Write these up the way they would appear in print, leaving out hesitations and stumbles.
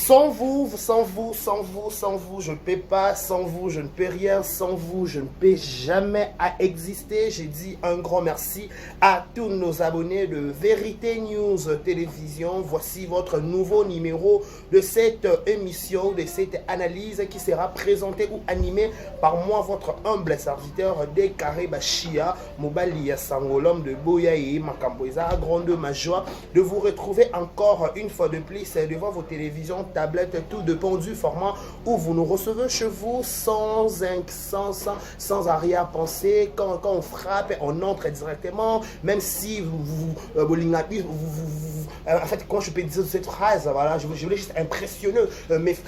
Sans vous, je ne peux pas, sans vous, je ne peux rien, sans vous, je ne peux jamais à exister. J'ai dit un grand merci à tous nos abonnés de Vérité News Télévision. Voici votre nouveau numéro de cette émission, de cette analyse qui sera présentée ou animée par moi, votre humble serviteur Décaré Bachia, Mobali Sango, l'homme de Boyaï, Makamboisa, grande ma joie de vous retrouver encore une fois de plus devant vos télévisions, tablettes, tout dépend du format où vous nous recevez chez vous sans arrière-pensée. Quand on frappe, on entre directement, même si en fait, quand je peux dire cette phrase, voilà, je voulais juste impressionner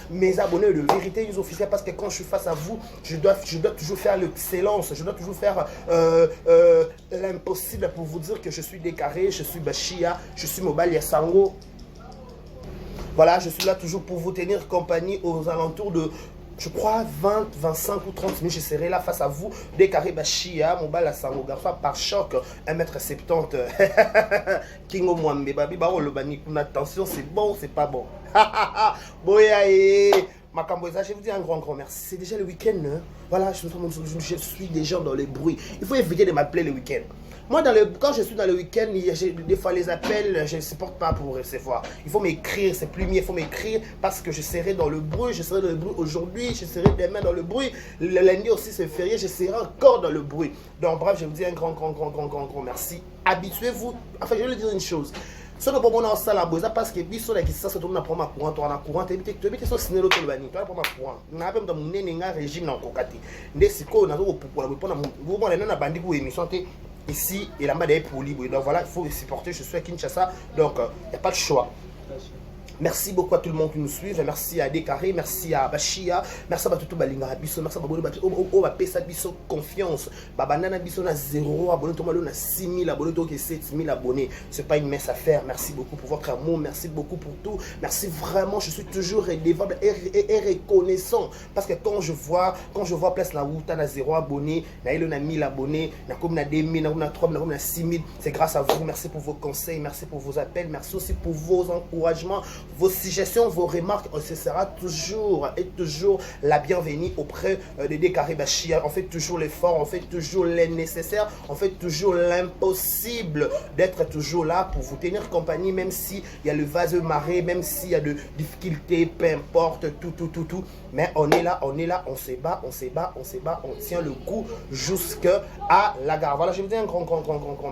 mes abonnés de Vérité News Officielle, parce que quand je suis face à vous, je dois toujours faire l'excellence, je dois toujours faire l'impossible pour vous dire que je suis Décaré, je suis Bachia, je suis Mobali Sango. Voilà, je suis là toujours pour vous tenir compagnie aux alentours de, je crois, 20, 25 ou 30 minutes. Je serai là face à vous, Décaré Bachia, Mobali Sango, garçon par choc, 1m70. Kingo Mwambe, Babi Baro Lobani, attention, c'est bon, c'est pas bon. Boyaye. Makamboisa, je vous dis un grand merci. C'est déjà le week-end, hein? Voilà, je suis déjà dans les bruits. Il faut éviter de m'appeler le week-end. Moi, quand je suis dans le week-end, des fois les appels, je ne supporte pas pour recevoir. Il faut m'écrire, c'est plus mieux, il faut m'écrire parce que je serai dans le bruit. Je serai dans le bruit aujourd'hui, je serai demain dans le bruit. Le lundi aussi, c'est férié, je serai encore dans le bruit. Donc, bref, je vous dis un grand merci. Habituez-vous. Enfin, je vais vous dire une chose. Ce que pour moi, on la boza parce que biso la kisa se tourne pour ma courant, on a courant, tu habites son cinélo to bani, tu as pour ma courant. Na même dans mon nenga régime na kokati. Ndesiko na zo pour la pour vous bon na bandi pour émission ici et là-bas des pour libre. Donc voilà, il faut supporter, je suis à Kinshasa. Donc il n'y a pas de choix. Merci beaucoup à tout le monde qui nous suit. Merci à Décaré, merci à Bachia, merci à tout Balinga Biso, merci à Babolo Bato, on va payer ça Biso confiance. Babanana Biso na 0 abonnés, tout le monde a 6000 abonnés, donc 7000 abonnés. C'est pas une mince affaire. Merci beaucoup pour votre amour, merci beaucoup pour tout. Merci vraiment, je suis toujours redevable et reconnaissant parce que quand je vois place la route na 0 abonnés, na 1000 abonnés, na comme na 2000, na 3000, na 6000, c'est grâce à vous. Merci pour vos conseils, merci pour vos appels, merci aussi pour vos encouragements. Vos suggestions, vos remarques, ce sera toujours et toujours la bienvenue auprès de Décaré Bachia. On fait toujours l'effort, on fait toujours le nécessaire, on fait toujours l'impossible d'être toujours là pour vous tenir compagnie, même s'il y a le vase marée, même s'il y a de difficultés, peu importe, tout. Mais on est là, on se bat, on tient le coup jusqu'à la gare. Voilà, je vous dis un grand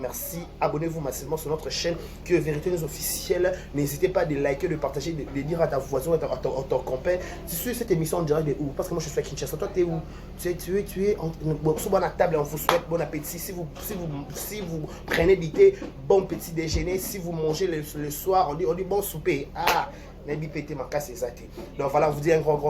merci. Abonnez-vous massivement sur notre chaîne que Vérité News Officielle. N'hésitez pas de liker, de partager, de dire à ta voisin, à ton compère. Tu suis cette émission en direct de où? Parce que moi je suis à Kinshasa. Toi, tu es où? Tu es sur la table et on vous souhaite bon appétit. Si vous prenez du thé, bon petit déjeuner. Si vous mangez le soir, on dit bon souper. Ah! Donc voilà, on vous dit un grand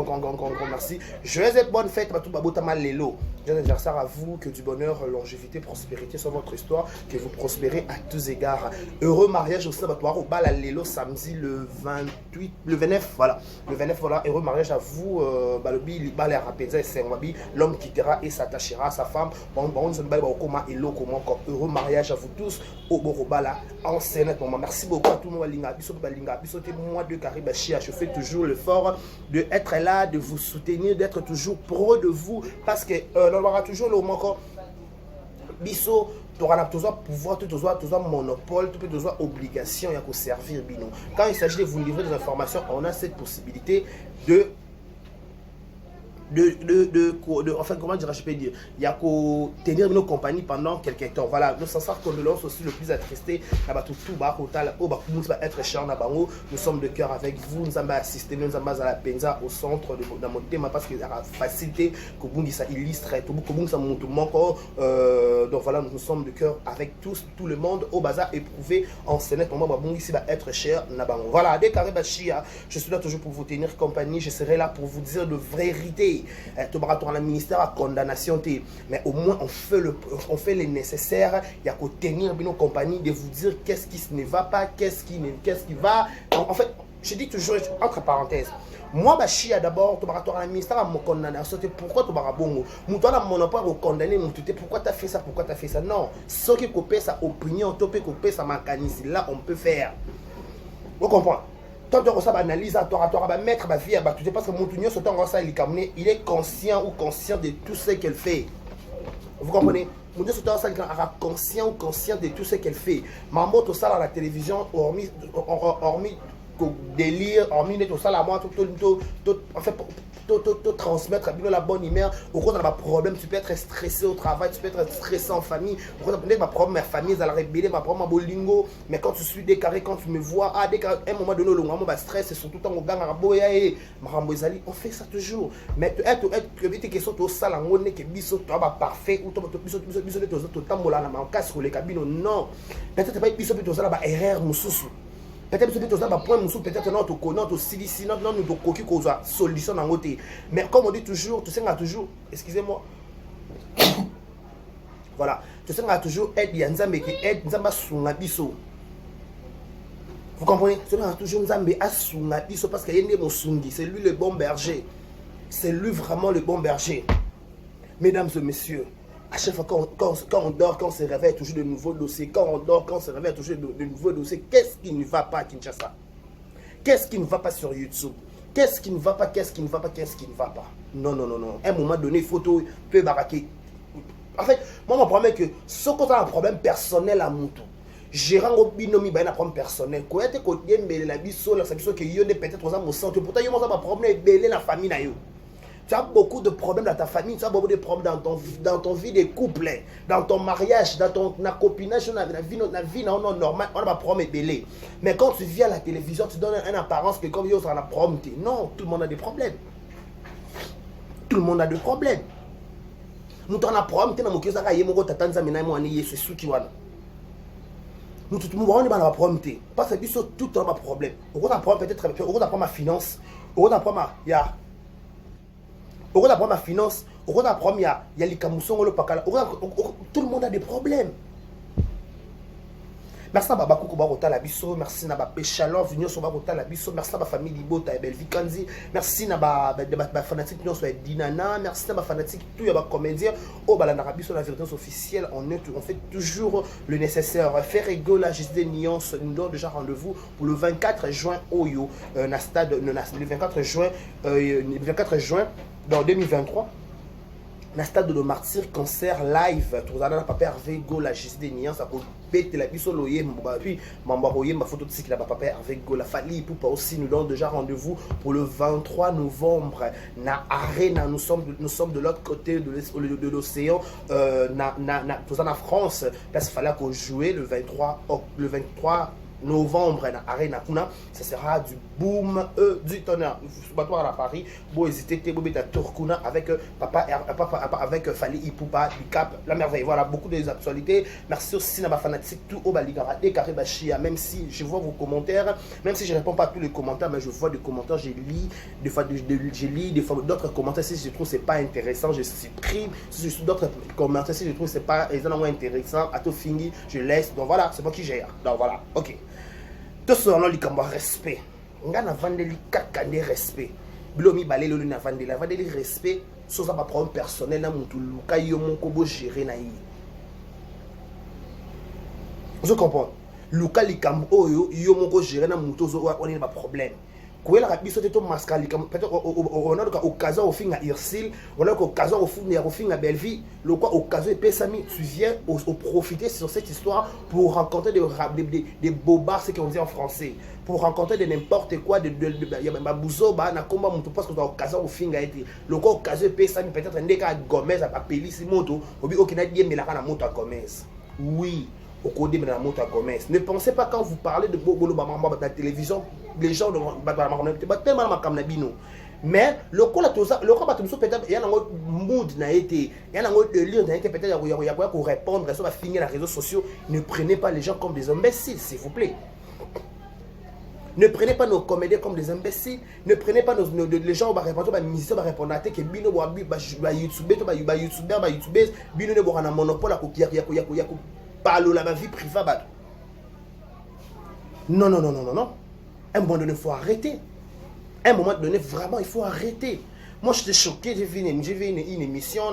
merci. Joyeuses bonne fête à tout Babotama Lelo. Joyeux anniversaire à vous, que du bonheur, longévité, prospérité sur votre histoire, que vous prospérez à tous égards. Heureux mariage aussi à au bal à Lelo samedi le 29, voilà. Le 29, voilà, heureux mariage à vous, Balobi, Bal et Rapeza et Senwabi, l'homme quittera et s'attachera à sa femme. Bon, nous sommes Bakoma et Lokoma encore. Heureux mariage à vous tous, au Borobala, en scène. Merci beaucoup à tout le monde, Balinga, moi de Carré. Je fais toujours l'effort d'être là, de vous soutenir, d'être toujours pro de vous, parce que on aura toujours le moment biso, tu auras toujours pouvoir, tu auras monopole, tu auras obligation à servir bino. Quand il s'agit de vous livrer des informations, on a cette possibilité enfin, comment dire, je peux dire, il y a qu'à tenir nos compagnies pendant quelques temps. Voilà, nous sommes condoléances aussi le plus attristé. Nous sommes de cœur avec vous. Nous avons assisté, nous avons à la Penza au centre de mon thème parce qu'il y a facilité que vous ça illustre donc voilà, nous sommes de cœur avec tous, tout le monde au bazar éprouvé en scène. Ici va être cher. Voilà, Décaré Bachia, je suis là toujours pour vous tenir compagnie. Je serai là pour vous dire de vérité. Tu vas la ministère à condamnation, mais au moins on fait le nécessaire. Il y a qu'à tenir nos compagnies de vous dire qu'est-ce qui ne va pas, qu'est-ce qui va. En fait, je dis toujours entre parenthèses. Moi, Bachia d'abord, tu vas la ministère à mon condamnation. Pourquoi tu vas bongo? Tu as monopole au condamné. Pourquoi tu as fait ça? Pourquoi tu as fait ça? Non. Ce qui coupé sa opinion, tu peux couper sa mécanisme. Là, on peut faire. Vous comprenez? Tant que ça analyse, mettre ma vie à battre, parce que mon tunnel, ce temps ça il est conscient ou conscient de tout ce qu'elle fait. Vous comprenez? Mon Dieu, ce temps ça conscient ou conscient de tout ce qu'elle fait. Maman, tout ça à la télévision, hormis délire, hormis tout ça là, moi, en fait, transmettre la bonne humeur. Au cours de ma problème, tu peux être stressé au travail, tu peux être stressé en famille. Au cours de ma problème, ma famille, elle a rébellé, ma problème, ma bolingo. Mais quand tu suis décarré, quand tu me vois, dès qu'à un moment donné, le moment de stress, c'est surtout quand on gagne à boya et on fait ça toujours. Mais être question de ça, là, on est que biso, tu vas parfait, ou tu vas biso, non. Peut-être pas biso, tu vas erreur, moussou. Peut-être que tu as un point, peut-être non, tu connais, tu sais, non, nous avons une solution dans côté. Mais comme on dit toujours, tu sais, on a toujours, excusez-moi, voilà, tu sais, on a toujours aide Yanzambe qui aide Nzamba Sungabiso. Vous comprenez? Tu sais, on a toujours Nzambe à Sungabiso parce qu'il y a mon Sungi, c'est lui le bon berger. C'est lui vraiment le bon berger. Mesdames et messieurs, à chaque fois quand on dort, quand on se réveille, toujours de nouveaux dossiers. Quand on dort, quand on se réveille, toujours de nouveaux dossiers. Qu'est-ce qui ne va pas à Kinshasa? Qu'est-ce qui ne va pas sur YouTube? Qu'est-ce qui ne va pas? Qu'est-ce qui ne va pas? Qu'est-ce qui ne va pas? Non, non, non, non. À un moment donné, il faut tout baraquer. En fait, moi, mon problème est que ce qu'on a un problème personnel à Moutou. Gérant au binomi, il y a un problème personnel. Quand il y a la biso, la sabiso, qu'il y a peut-être aux centre. Pourtant, il y a un problème de la famille. Tu as beaucoup de problèmes dans ta famille, tu as beaucoup de problèmes dans ton vie de couple, dans ton mariage, dans ton copinage, dans la vie normale, on a pas problème belé. Mais quand tu viens à la télévision, tu donnes une apparence que comme on a problème. Non, tout le monde a des problèmes. Tout le monde a des problèmes. Nous avons un problème, nous avons un problème, c'est ce qui est. Nous avons un problème. Parce que tout le monde a un problème. On a un problème peut-être, on a un problème à finance, on a un problème à... On a ma finance, on a problème, il y a les camousons, tout le monde a des problèmes. Merci à Baba Koukou Barota la biso, merci à Baba Chalon, Vignon sur Barota la biso, merci à ma famille Libota et Belvikanzi, merci à ma fanatique Vignon sur Dinana, merci à ma fanatique tout y a ma comédien, au Balanarabiso la vérité officielle, on fait toujours le nécessaire. Faire égaux la JSD Nyon, nous donne déjà rendez-vous pour le 24 juin Oyo, le 24 juin dans 2023. Na stade de martyr concert live tout ça na papa Hervé Go la JSD Nian ça peut péter la biso loyer puis m'envoyer ma photo de cycle la papa Hervé Go la Fali Poupa aussi nous donne déjà rendez-vous pour le 23 novembre na Arena. Nous sommes de l'autre côté de l'océan tout ça en France parce qu'il fallait qu'on jouait le 23 novembre na Arena Kuna, ça sera du boom du tonnerre. Soubatoire à Paris, bon hésiter Tebobeta Tourkuna avec papa avec Fali Ipupa du Cap, la merveille. Voilà beaucoup des actualités. Merci aussi à ma fanatique tout au Baligara et Karibachia. Même si je vois vos commentaires, même si je réponds pas à tous les commentaires, mais je vois des commentaires, je lis des fois d'autres commentaires si je trouve c'est pas intéressant, je supprime. Si je trouve d'autres commentaires si je trouve c'est pas extrêmement intéressant, à tout fini, je laisse. Donc voilà, c'est moi qui gère. Donc voilà, ok. Tout ce nom likambo respect. On a vendeli kakane respect. Blomi balelo na vendeli respect. Sans avoir problème personnel na mutu luka yo mon kobo gérer na yi. Vous comprenez? Luka likambo oyo yo mon kobo gérer na mutu zo on a pas problème. Quand la biso te masque peut-être on a occasion au fin à Irsil, on a occasion au fin à Belleville, le quoi occasion et Pessami, tu viens au profiter sur cette histoire pour rencontrer des bobards, ce qu'on dit en français, pour rencontrer de n'importe quoi de Babouzo, na combat mon parce que tu as occasion au fin à être le quoi occasion et Pessami peut-être un cas Gomez à Papeli si moto, obi okina bien mais la kana moto à Gomez. Oui. Au côté de la moto à Gomez. Ne pensez pas quand vous parlez de Bobolo Bamamba dans la télévision, les gens ne vont pas tellement ma bino. Mais le coup là tout ça, le coup peut-être il y a un autre mood n'a été, il y a un autre délire n'a été peut-être il y a quoi pour répondre, ça va finir les réseaux sociaux. Ne prenez pas les gens comme des imbéciles, s'il vous plaît. Ne prenez pas nos comédiens comme des imbéciles. Ne prenez pas les gens qui répondent, les musiciens qui répondent à que bino YouTubers, bino ne boit un monopole à parle la vie privée. Non. À un moment donné, il faut arrêter. À un moment donné, vraiment, il faut arrêter. Moi, j'étais choqué. J'ai vu une émission.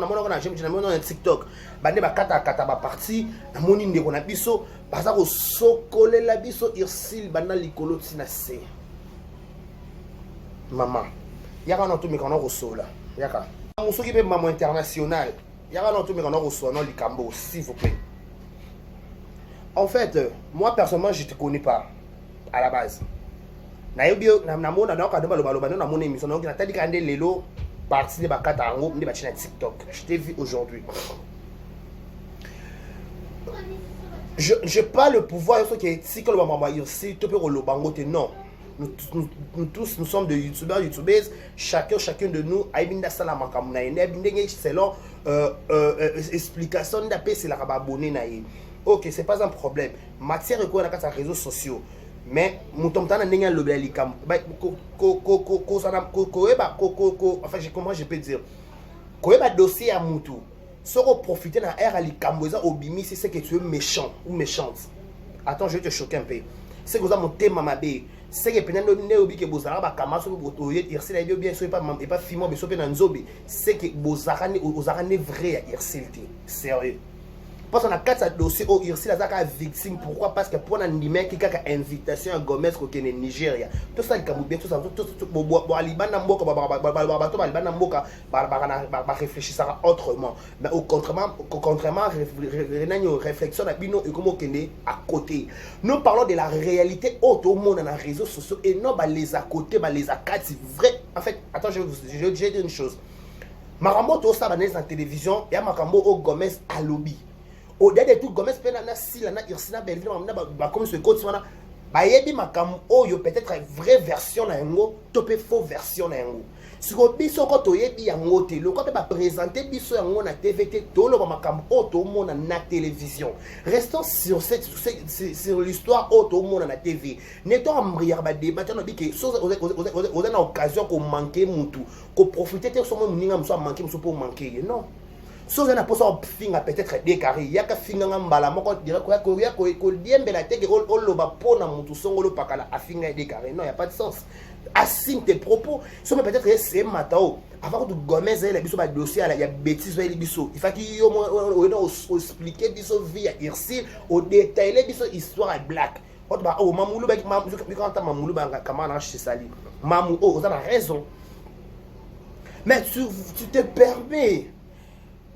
J'ai vu un TikTok. J'ai parti. J'ai vu un biso. Parce que sokolé la biso irsil bana likolo tinase. maman yaka na to me kana rosola yaka muso ki be maman international yaka na to me kana rosola non likambo s'il vous plaît. En fait moi personnellement je te connais pas à la base na yobio na mona na ka de baloba na mona émission donc na tadi kande lelo partie de bakata ngo ndi ba china TikTok je t'ai vu aujourd'hui. Je pas le pouvoir qui est si que le maman ici te peut le bangote non. Nous tous nous sommes de youtubeuses, chacun de nous a une salama comme na ene selon explication d'appeler c'est la abonné na yi. OK, c'est pas un problème. Matière quoi na réseaux sociaux. Mais mouton tana ndenge lobela likam ba enfin comment je peux dire ko ba dossier à mutu soko profiter na air à likambo za obimi c'est que tu es méchant ou méchante. Attends, je vais te choquer un peu. C'est que vous avez mon thème mabe. C'est que pendant ne obi que bozara ba kamaso bo irsi la bien so et pas fimo be so pe na nzobe. C'est que bozara ne vrai à irsilté. Sérieux. Parce qu'on a 4 dossiers au Irsi la zaka victime. Pourquoi? Parce que pour un numéro qui a une invitation à Gomez au Nigeria. Tout ça, il y a tout ça. Tout ça, réfléchir autrement. Mais contrairement réflexion à côté. Nous parlons de la réalité au monde dans les réseaux sociaux et non les à côté, les à quatre. C'est vrai. En fait, attends, je vais dire une chose. Marambo tout ça dans la télévision et Marambo au Gomez à lobby. Au-delà de tout, Gomez Penana Silana Irsina Belville, comme ce code, bayebi makam oyo peut-être vraie version na yango, topé faux version na yango. Si ko biso ko toyebi yango te, le ko pe ba présenter biso yango na TVT, to lo makam o to mona na télévision. Restons sur l'histoire o to mona na TV. Neto ambriar ba débat na bi ke so on a une occasion ko manquer mutu, ko profiter te so mo ninga mso manquer mso pour manquer. Non. Si vous avez peut-être décarré, il y a qu'à finir un balamo, il y a qu'à dire la tête, on le va pour nous son le pacala à finir décarré. Non, il n'y a pas de sens. Assume tes propos. Si peut-être c'est matin, avant de Gomez, il y a des dossiers, il y a des bêtises, il faut qu'il y ait expliquer des vie à Irsi, au détail, des histoires à black. Oh, Mamoulou, quand Mamoulou, comment c'est sali. Mamou, oh, vous avez raison. Mais tu te permets.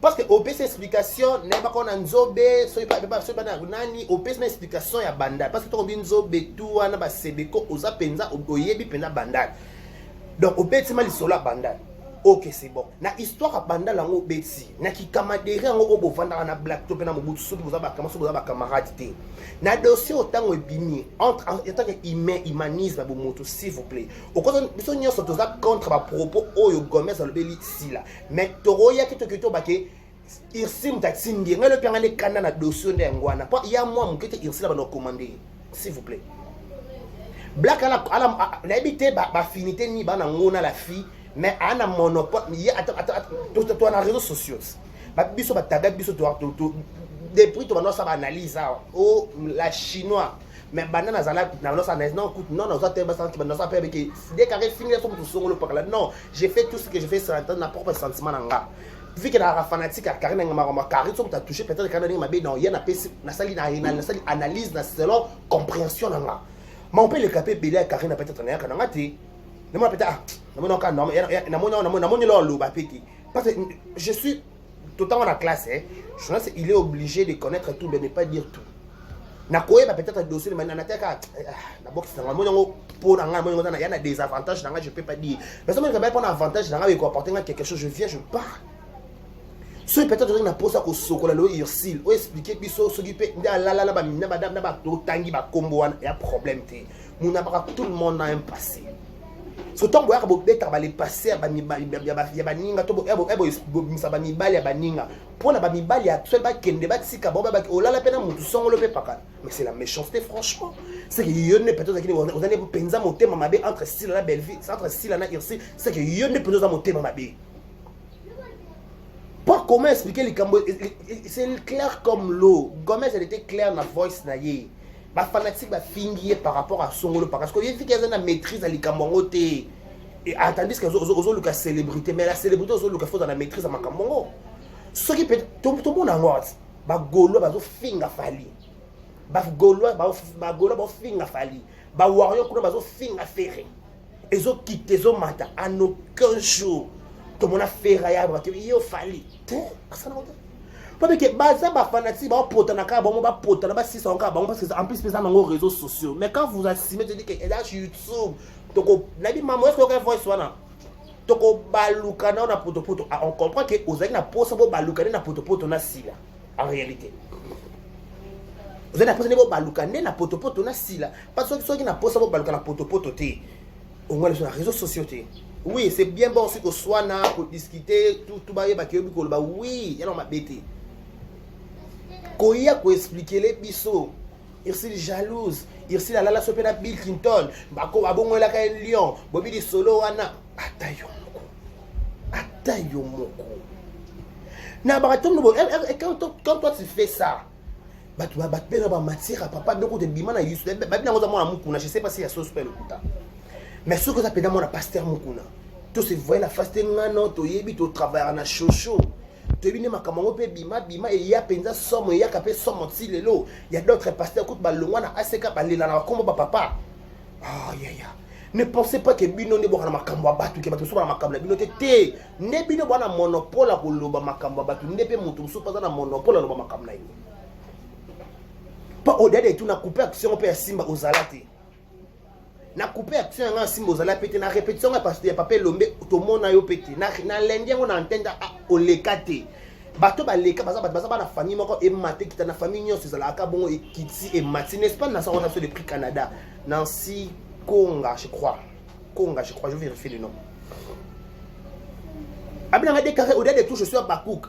Parce que au PC explication n'est pas qu'on a nzobe soy pas na nani au PC explication ya banda parce que to bin nzobe tout ana ba sebeko oza penza oyebi penza banda donc au PC mali sola banda. OK, c'est bon. Na histoire à banda lango beti na ki kamadere ngo obo vanda na black to pena mobutu so boza ba kamaso boza ba camarade te na dossier autant ebimi entre en tant que humanisme bo moto s'il vous plaît au cause biso nyo soto za contre ba propos oyo Gomez a lobeli si là mais toroya kito bake irsim tatsindi ngelo panga le kana na dossier de ngwana pas ya moi mukete irsila ba no commander s'il vous plaît black ala la habité ba finité ni ba na ngona la fille. Mais on a monopole. Attends, tu as les réseaux sociaux. Biso bataga biso depuis tu vas ça analyse oh la chinois mais banana zala na ça non non ça te basa tu ça peut avec dès carré finir sur tout son le parler non j'ai fait tout ce que je fais sur na propre sentiment nga vu que la fanatique à Karine ngama Karine tu as touché peut-être Karine m'a non il y a na sali analyse na selon compréhension nga mais on peut le caper belé Karine peut-être na nga ti moi peut-être parce que je suis tout le temps dans la classe je pense qu'il est obligé de connaître tout mais ne pas dire tout na koyeba peut-être dossier mais na teka na box na mongo pour il y a des avantages dans je peux pas dire mais ça me rappelle pas un avantage dans il apporter quelque chose je viens je pars so peut-être na posa ko sokola lo irsil o expliquer biso so gipe la ba mina ba na ba to tangi ba kombo wana ya problème te muna ba tout le monde a un passé. Surtout que vous avez passé à Baninga, pour la Bamibali, mais c'est la méchanceté, franchement. C'est que vous avez peut-être monter ma bé entre style la belle vie, entre style la irsi, c'est que vous avez peut-être monter ma bé. Pas comment expliquer les Cambodges, c'est clair comme l'eau. Gomez, elle était claire dans la voice naïe. Ma fanatique va finir par rapport à Songolo parce que il y a une maîtrise à l'Ikambango et attendez que aux la célébrité mais la célébrité aux autres faut dans la maîtrise à Makambango ce qui peut tout le monde en voit ba golo ba zo finga fali ba golo ba finga fali ba warrior kuna ba zo finga ferré Ils ont quitté, ils ont matin. En aucun jour. Tout le monde a fait raya. Il a fallu. Parce que baza ba fanatique ba potanaka ba mo ba potana ba 600 ka ba parce que en plus ça dans les réseaux sociaux. Mais quand vous assumez, tu dis que là sur YouTube, donc nabi maman est-ce que voice wana. Donc baluka na potopoto, on comprend que aux na posa bo baluka na potopoto na sila en réalité. Vous avez posé bo baluka na potopoto na sila parce que ceux qui na posa bo baluka na potopoto té au moins sur les réseaux sociaux té. Oui, c'est bien bon aussi que soit là pour discuter tout ba yeba ke biko ba oui, ya non ma bête. Koya ko expliquer les biso. Il s'est jalouse. Il s'est la sopena Bill Clinton. Bako abongo la ka lion. Bobi di solo wana. Atayo moko. Atayo moko. Na baratom no quand toi tu fais ça. Batu ba batbela ba matira papa ndoko te bima na yusu. Ba bina ngoza mona mukuna, je sais pas si ya sauce pele kuta. Mais ce que ça pena mona pasteur mukuna. To se voit la faste ngano to yebi to travailler na chocho. Tu es makambo pe bima bima et ya penza somo ya kapé somo ti lelo. Il y a d'autres pasteurs qui balongwa na aseka balela na kombo ba papa. Ah ya ya. Ne pensez pas que bino ne bokana makambo batu ke batu so na makambo bino te. Ne bino bana monopole ko loba makambo batu ne pe mutu so pas na monopole loba makambo na yo. Pas au-delà de tout na couper action pe simba ozalate. Na couper action nga simba ozalate pe na répétition parce que papa lombe to mona yo pete. Na lendi ngo na entenda o lekate. Bato ba leka baza ba na famille moko e maté qui na famille nyonso ezala ka bongo e kiti e mati n'est-ce pas na sa organisation de prix Canada Nancy Konga je crois je vérifie le nom. Abina nga déclaré au-delà de tout je suis à Bakouk.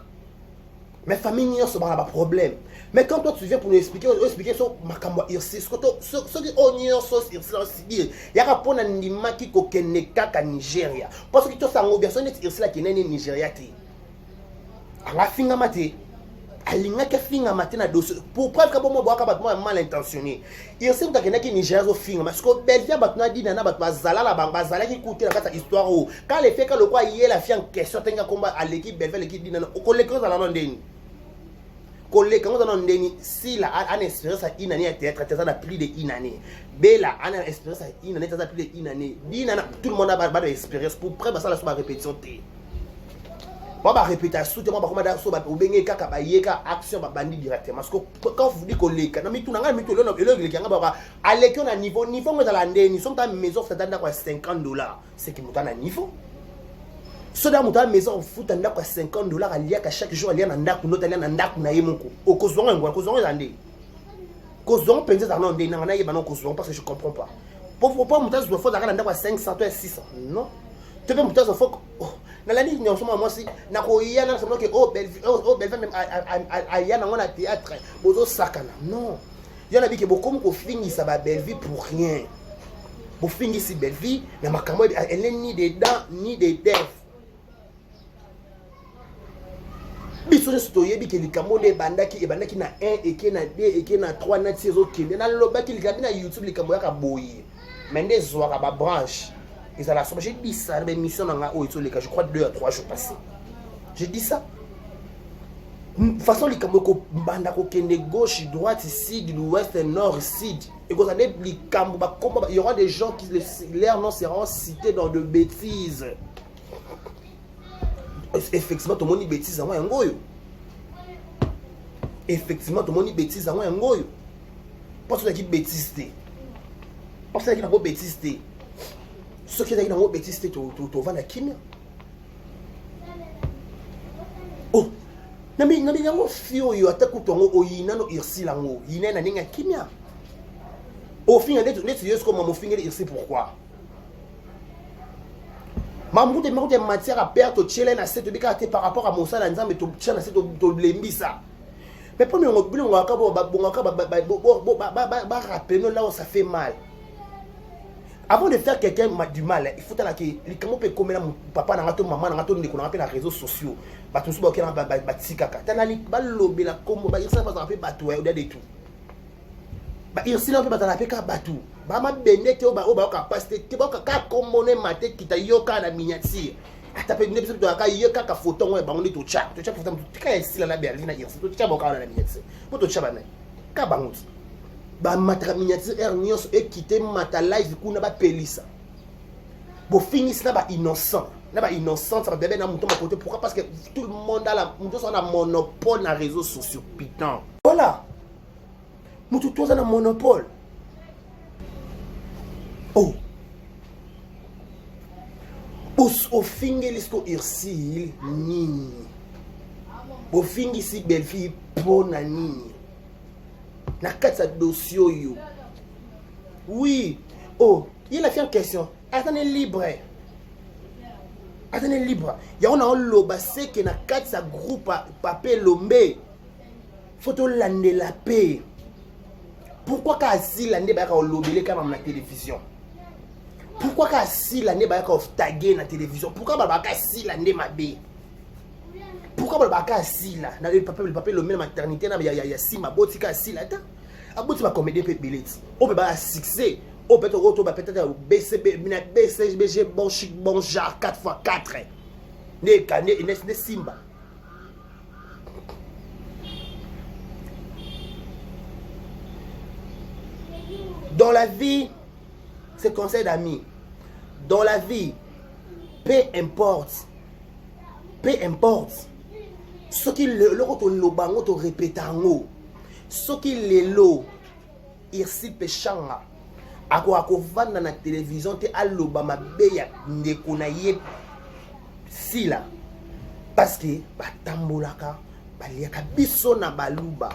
Mais famille nyonso ba problème. Mais quand toi tu viens pour nous expliquer sur makambo irsi ce que onion sauce irsi il y a rapport na ndima ki ko keneka ka Nigeria parce que to sango bien sonnet irsi la kenene Nigeria ti. Anga finga mate alinga ke finga mate na dossier pour preuve que bon mo boaka bat mal intentionné il sait que kenaki Nigeria zo finga parce que Belgique bat na dina na bat bazala la banga bazala ki côté na kata histoire o quand les fait que le quoi hier la fille en question tenga combat à l'équipe Belgique l'équipe dina o collègue za la ndeni collègue quand on ndeni si la an expérience à une année à théâtre ça plus de une année bela an expérience à une année ça plus de une année dina tout le monde a pas d'expérience pour preuve ça la soit répétition té. Ba répétition te moi ba komanda so ba obenge kaka ba yeka action ba bandi directement parce que quand vous dites koleka na mitu nanga mitu lelo le kanga ba aleki na niveau ngo za la ndeni sont ta maison ça donne quoi $50 c'est qui muta na niveau so da muta maison fout na quoi $50 aliaka chaque jour alia na ndaku nota alia na ndaku na yemoko okozonga ngwa za ndeni kozonga penza za ndeni na yeba na kozonga parce que je comprends pas pour muta zo faut na ndaku 500 ou 600 non tu peux muta zo faut na la ligne nous sommes moi si na ko yana ça que Belleville même a yana ngona théâtre bozo sakana non yana bi ke bokomo ko fingi ça ba Belleville pour rien bo fingi si Belleville na makambo elle n'est ni des dents ni des têtes biso je stoye bi ke likambo le bandaki na 1 et ke na 2 et ke na 3 na 6 okende na loba ki likambo na YouTube likambo ya ka boye mais des zoara ba branche. Ils allaient j'ai dit ça, les missions dans je crois 2 à 3 jours passés. J'ai dit ça. De toute façon, les Kamoko banda kende gauche, droite, sud, l'ouest, nord, sud. Et quand il y aura des gens qui leurs noms seront cités dans de bêtises. Effectivement, tout le monde dit bêtises à moi un goyo. Effectivement, tout le monde dit bêtises à moi un goyo. Parce que tu as dit bêtises. Parce que tu as dit bêtises. Ce qui est dans le bêtise, c'est que la kimia. Oh, nami yango fio yo ataku tongo oyina no irsi lango yina na ninga kimia. Au fin les yeux comme mon finger irsi pourquoi? Mamu de matière à perdre to chele na cette bika par rapport à mon sala nzambe to chana cette to blembisa. Mais pour nous on va rappeler là où ça fait mal. Avant de faire quelqu'un du mal, il faut que les comment peut comme papa na maman na ngato ndeko na les réseaux sociaux. Ba tout so ba kena ba tikaka. Tanali ba lobe la comme ba irsa pas appeler batou au de tout. Ba irsi la ba tana pe ka batou. Ba ma benete o ba capacité te ba ka komone mate kita yoka na miniature. Ata pe ne biso to ka yoka ka photo ngwe ba ngoni to chat. To chat photo to ka irsi la berlina irsi to chat ba ka na miniature. Po to chat ba na. Ka banguti. Ba matra miniature nyos e quitter mata live kuna ba pelisa Bon, finissez là, innocent. Là, innocent, ça va bébé dans mon côté. Pourquoi? Parce que tout le monde a un monopole dans les réseaux sociaux. Putain. Voilà. Tout le monde a un monopole. Oh. Au fin de l'histoire, ici, ni. Au fin de ici, belle fille, pour nani. Na quatre dossier. Oui. Oh, il a fait une question. Attendez libre. Attendez libre. Il y a un loba c'est que na quatre groupe papé lombe. Faut l'année la paix. Pourquoi qu'asi l'année ba ka lobele comme na télévision? Pourquoi qu'asi l'année ba ka taguer na télévision? Pourquoi ba ka si l'année mabe? Pourquoi ba ka si là? Na le papé lombe na maternité na ya si ma boti ka si là ta. Aboti ba comédie pe beleti. O ba succès. Oh, peut-être BCG, bon chic, bon jar, 4x4. Ne Simba. Dans la vie, c'est conseil d'amis. Dans la vie, peu importe. Ce qui le bango to répétango. Ce qui le lo, irsi pechanga. Ako vanda na télévision te aloba mabe ya ndeko na ye sila parce que batambolaka baliaka biso na baluba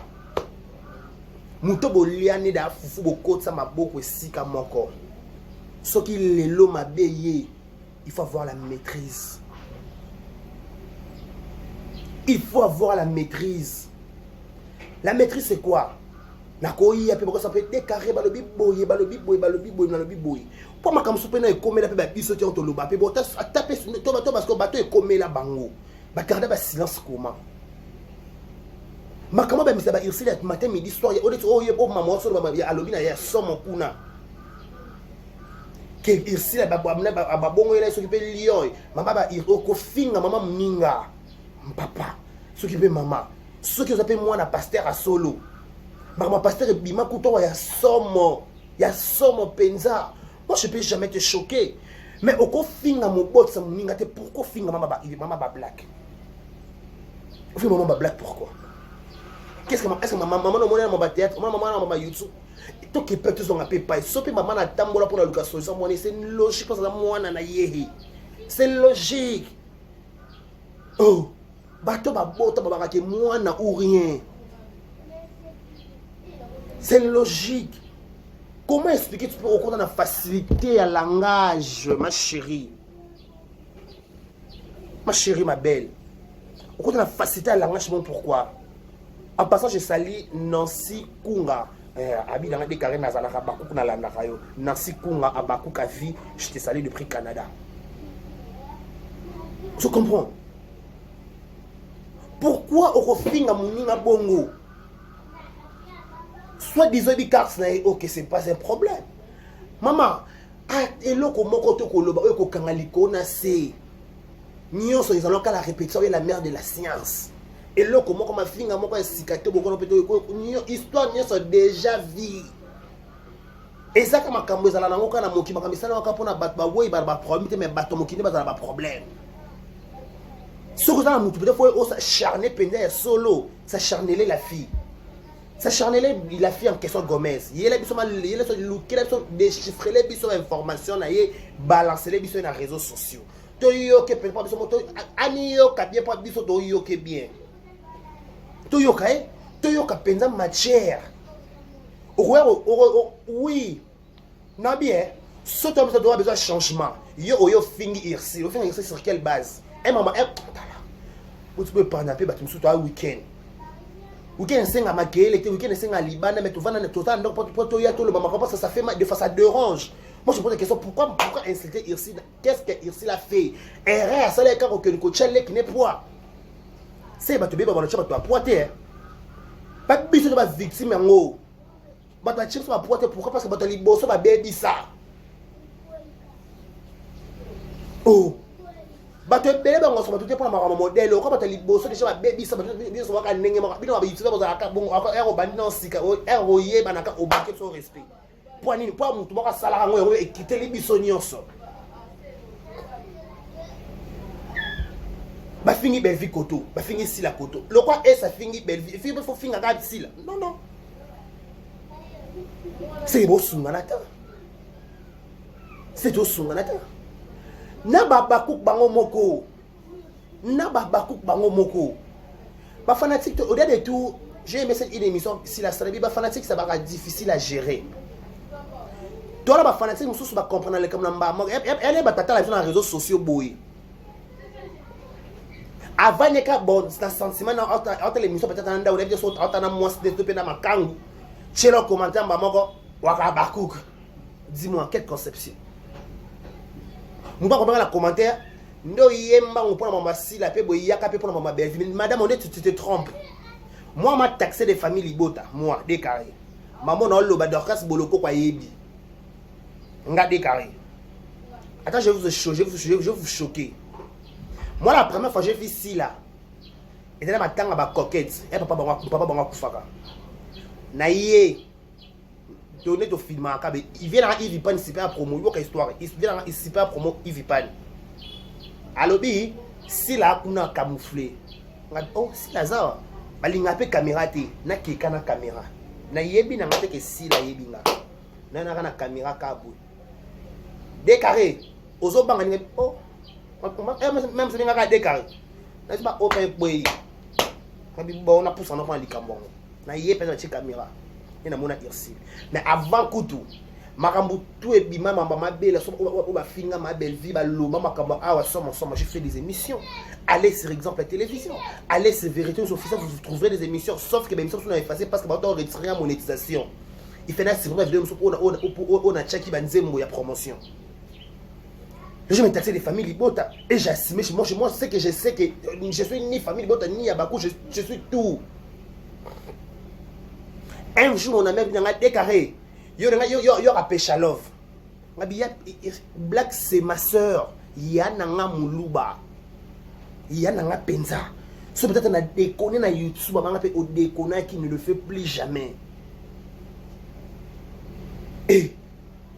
muto boliane da fufu bokotsa maboko esika moko soki lelo mabe ye il faut avoir la maîtrise. Il faut avoir la maîtrise. La maîtrise c'est quoi? Nakoya pe boko ça peut décarrer balobi boye pour makam sope na ekomela pe ba biso ti to loba pe bota taper to parce que bato ekomela bango ba garder ba silence comment makama ba misa ba irsi la matin midi soir o ye maman so ba ya alobi na ya somo kuna ke irsi la ba bongo ela so ki pe lion mama ba ko finga mama minga papa so ki pe mama so ki zape moi na pasteur a solo. Ma pasteur bima kuto ya somo penza. Moi je peux jamais te choquer. Mais au ko finga mo bot sa moninga te pourquoi finga mama ba black. Au fait maman ba black pourquoi? Qu'est-ce que est-ce que maman no mona na ba théâtre, maman na ba YouTube. To ke peut sont appelé pas. Sopi maman na tambola pour la location, ça moi c'est logique parce que moi na yehi. C'est logique. Oh, bato ba bota ba ke moi na ou rien. C'est logique. Comment expliquer tu peux au compte de la facilité à langage, ma chérie? Ma chérie, ma belle. Au compte de la facilité à langage, bon pourquoi? En passant, je salue Nancy Kunga. Abi dans des carrés Nazalaka Bakou na Landakayo. Nancy Kunga à Bakou Kavi, je te salue depuis Canada. Je comprends. Pourquoi au refing à Mounina Bongo? Soit disons ok c'est pas un problème. Maman, et là comment tu koloba ko kangaliko na c'est nyonso ils allons qu'à la répétition et la mère de la science. Et là comment finga moko esikato boko peto histoire nyonso déjà vie. Et ça comme makambo ezala nango kana moki makamisana wakapona bat ba wey ba problème mais bato mokini bazala ba problème. Ce que ça mutu peut-être faut s'acharner pendant solo, s'acharner la fille. S'acharner la fille en question Gomez. Il a déchiffré les informations, balancer les sur les réseaux sociaux. Toyo que peut pas Anio ka bien pas biso toyo que bien. Toyo ka penza matière. Oui. Na bien. Ce homme doit besoin de changement. Yo fingi irsi. Yo fingi irsi sur quelle base? Eh maman, vous pouvez prendre un peu batum sur toi week-end. Week-end c'est à Makele, week-end c'est à Liban, mais tu vas dans le total donc pour toi ya tout le maman ça fait mal de face à dérange. Moi je pose la question pourquoi insulter Irsi? Qu'est-ce que Irsi a fait? Erreur ça les cas que coach qui n'est pas. C'est ba tu beba ba tu poiter. Pas biso de ba victime ngo. Ba ta chip ça poiter pourquoi? Parce que ba ta liboso ba baby ça. Oh. Bato ebele bango so bato te pona makama modèle ko bato liboso déjà ba baby ça bato biso waka ndenge maka bino ba YouTube ba ka bongo ero bandi non sika ero yeba na ka obake so respect pour nini pour mutu moko sala ngo yo ekite libiso nyonso Ba fingi belle vie koto, ba fingi si la koto. Le quoi est ça fingi belle vie, il faut finir à si là. Non non. C'est beau sunganata. C'est tout sunganata. Na ba bakouk bango moko. Na ba bakouk bango moko. Ba fanatique au-delà de tout, j'ai aimé cette émission si la salle ba fanatique ça va être difficile à gérer. Toi là ba fanatique mususu ba comprendre le comme namba. Elle est batata la sur les réseaux sociaux boy. Avant il y a bon c'est un sentiment entre l'émission peut-être en da ou des autres en moi de te na makangu. Chez le commentaire ba moko waka bakouk. Dis-moi quelle conception. Nous pas comprendre la commentaire. Ndo yemba on prend maman si la pe boyaka pe pour maman belle. Madame on est tu te trompes. Moi m'a taxé des familles libota, moi décarré. Maman on lo ba dorkas boloko kwa yebi. Nga décarré. Attends, je vais vous choquer. Moi la première fois j'ai vu si là. Et là ma tanga ba coquette. Et papa ba kufaka. Na yé. Donner ton film à Kabe. Il vient là, il vit pas participer à promo. Il y a histoire. Il vient là, il participe à promo, il vit pas. Alors bi, si là on a camouflé. Oh, si là ça. Balinga pe caméra té, na keka na caméra. Na yebi na ngate ke si la yebi nga. Na caméra ka boy. Décarré. Ozo banga ni oh. Même si nga ka décarré. Na pas open boy. Kabi bon na pousse en enfant likambo. Na yebi na caméra. Na mona irsi. Mais avant kutu, makambu tout et bima ma belle so ba finga ma belle vie ba lo mama kamba awa somme j'ai fait des émissions. Allez sur exemple la télévision, allez sur vérité sur Facebook vous trouverez des émissions sauf que les émissions sont effacées parce que ba doit retirer la monétisation. Il fait là c'est vrai vidéo on a checké banzembo ya promotion. Les gens me taxaient des familles libota et j'assume moi c'est que je sais que je suis ni famille libota ni abakou je suis tout. Un jour, on a même décarré. Yo a Péchalov. Black, c'est ma soeur. Yananga Moulouba. Yananga Penza. Ce peut-être on a déconné na YouTube, on a déconné qui ne le fait plus jamais. Et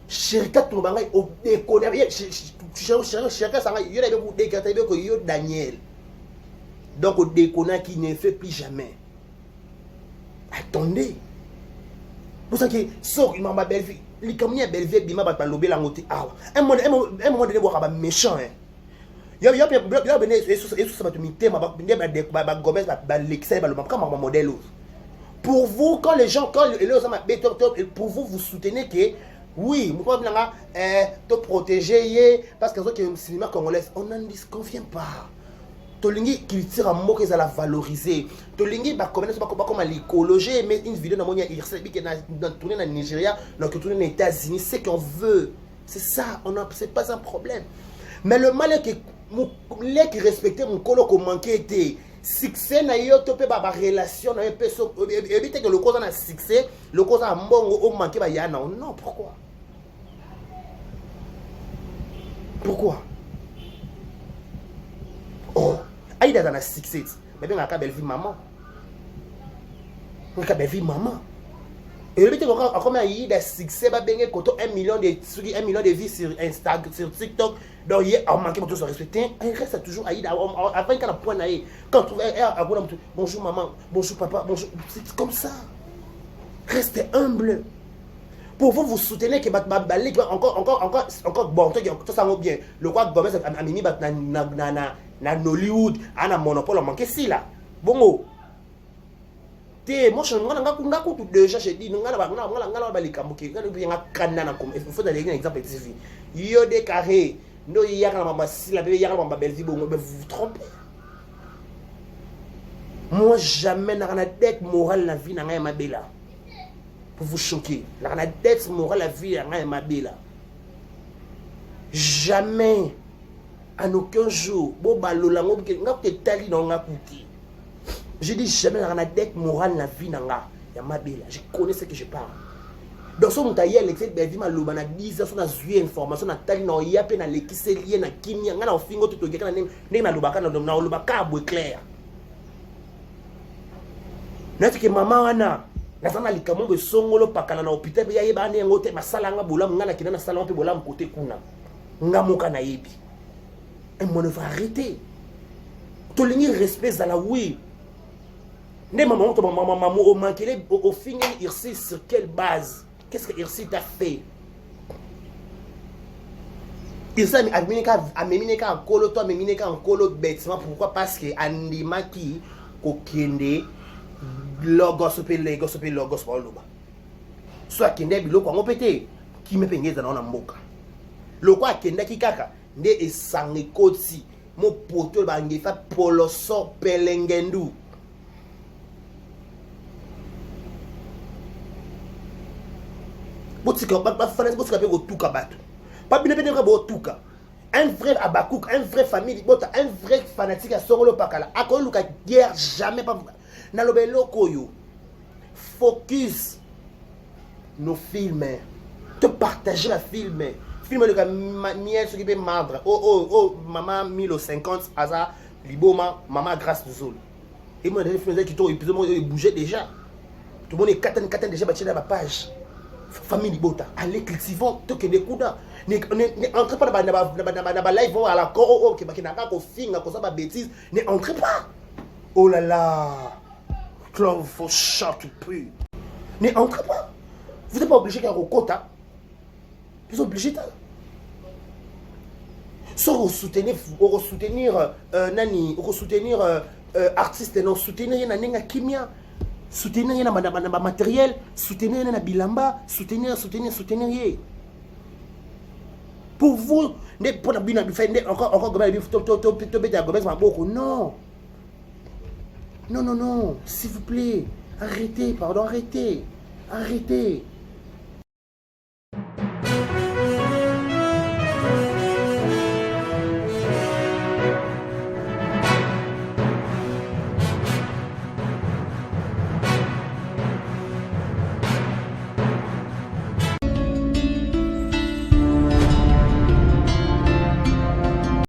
Cherka Toubanga au déconné. Cherka Sanga, il y a des décartés que yo Daniel. Donc au déconné qui ne fait plus jamais. Attendez. Vous savez que sort une belle vie. Les camions belle vie bima bat lobé la moté. Ah, un moment donné voir méchant hein. Yo bené et ça va te miter ma ba Gomez ba l'excès ba le comme un modèle. Pour vous quand les gens quand pour vous vous soutenez que oui, moi bien te protéger parce que le cinéma congolais on n'en disconvient pas. Tolingi qui tire un mot qu'ils allaient valoriser. Tolingi bah comme l'écologie mais une vidéo dans mon irse qui est tourné dans Nigeria donc tourné aux États-Unis c'est qu'on veut. C'est ça, c'est pas un problème. Mais le mal est que les qui respectaient mon colo qui manquait était succès na yo topé ba relation na personne éviter que le cause a succès, le cause a mbongo au manqué ba yana. Non, pourquoi? Pourquoi? Oh Aïda dans la succès, mais bien la belle vie maman. La belle vie maman. Et le temps encore Aïda succès va bien quand 1 million de vues sur Instagram, sur TikTok. Donc il a manqué pour tout se respecter. Il reste toujours Aïda avant qu'on a point naïe. Quand tu vas bonjour maman, bonjour papa, bonjour. C'est comme ça. Restez humble. Pour vous, vous soutenez que encore bon, tout ça va bien. Le roi Gomez a mis na Nollywood, a un monopole, manqué si là. Bon, moi je suis déjà, j'ai dit, il faut donner un exemple. Il y a des carrés, il y a un belle vie, vous vous trompez. Moi, jamais dans la dette morale, la vie n'a ma belle. Pour vous choquer. La dette morale, la vie n'a ma belle. Jamais, en aucun jour, je dis jamais dans la dette morale, la vie n'a ma belle. Je connais ce que je parle. Dans son taillé, l'excès de vie, ma 10 ans, on a vu information, on a tali, on a peine à l'équisser, lié, na kimia, on a fingo tout au gars, on a lubaka, on a lubaka, clair. N'est-ce que maman, Anna, nazana likamo be songolo pakana na hôpital be yeba ne ngote masala nga bola ngana kina na salon pe bola mkote kuna nga moka na yebi et moi ne va arrêter Tu as respect à la oui. Ne maman, au manqué, au final, Irsi, sur quelle base? Qu'est-ce que Irsi t'a fait? Irsi a mis en colo, toi, mais en colo bêtement. Pourquoi? Parce que Andima qui, kokende, logos, logos, soit kende biloko ngo pété qui me pengeza na mboka loko akenda kikaka nde esangi koti mo poto bangefa poloso pelengendu botika ba fana botika pe otuka bato pas bine bine ko otuka un vrai abakouk un vrai famille bota un vrai fanatique à solo pakala akoluka guerre jamais pas na lobeloko yo focus nos films, te partager la film. Film de miel ce qui peut mardre. Oh, maman 1050, Aza, Liboma, maman grâce de Zol. Et moi, les films qui tournent, ils bougeaient déjà. Tout le monde est 4 déjà battu dans ma page. Famille Libota, allez, cultivons, tout que des coups d'âme. N'entrez pas dans ma live, à la cor, qui n'a pas qu'au film, à cause de ma bêtise. N'entrez pas. Oh là là. Claude, faut chat tout plus. N'entrez pas. Vous n'êtes pas obligé qu'à un quota. Vous êtes obligé. Soit vous soutenir nani, vous soutenir artiste, non soutenir na kimia, soutenir na matériel, soutenir na bilamba, soutenir. Pour vous, pour la bina encore non, s'il vous plaît, arrêtez.